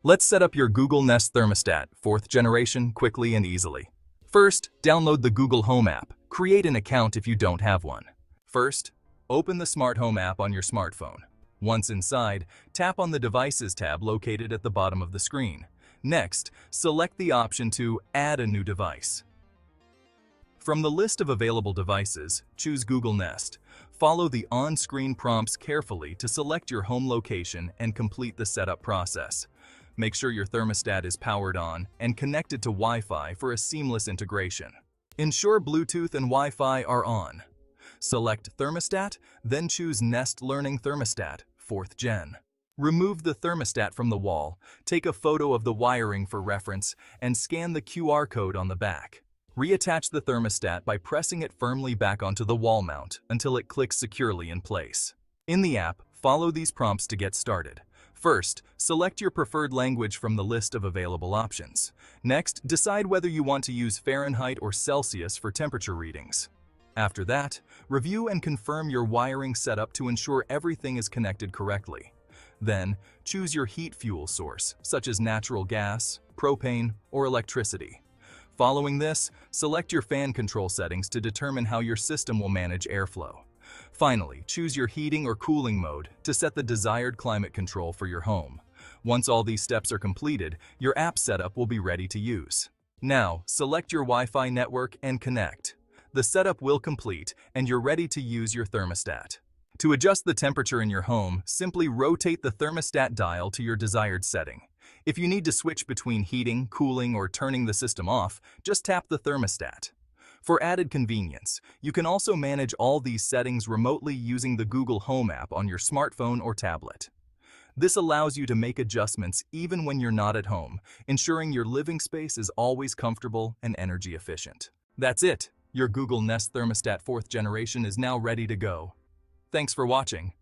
Let's set up your Google Nest Thermostat, 4th generation, quickly and easily. First, download the Google Home app. Create an account if you don't have one. First, open the Smart Home app on your smartphone. Once inside, tap on the Devices tab located at the bottom of the screen. Next, select the option to Add a new device. From the list of available devices, choose Google Nest. Follow the on-screen prompts carefully to select your home location and complete the setup process. Make sure your thermostat is powered on and connected to Wi-Fi for a seamless integration. Ensure Bluetooth and Wi-Fi are on. Select Thermostat, then choose Nest Learning Thermostat, 4th Gen. Remove the thermostat from the wall, take a photo of the wiring for reference, and scan the QR code on the back. Reattach the thermostat by pressing it firmly back onto the wall mount until it clicks securely in place. In the app, follow these prompts to get started. First, select your preferred language from the list of available options. Next, decide whether you want to use Fahrenheit or Celsius for temperature readings. After that, review and confirm your wiring setup to ensure everything is connected correctly. Then, choose your heat fuel source, such as natural gas, propane, or electricity. Following this, select your fan control settings to determine how your system will manage airflow. Finally, choose your heating or cooling mode to set the desired climate control for your home. Once all these steps are completed, your app setup will be ready to use. Now, select your Wi-Fi network and connect. The setup will complete, and you're ready to use your thermostat. To adjust the temperature in your home, simply rotate the thermostat dial to your desired setting. If you need to switch between heating, cooling, or turning the system off, just tap the thermostat. For added convenience, you can also manage all these settings remotely using the Google Home app on your smartphone or tablet. This allows you to make adjustments even when you're not at home, ensuring your living space is always comfortable and energy efficient. That's it! Your Google Nest Thermostat 4th generation is now ready to go. Thanks for watching.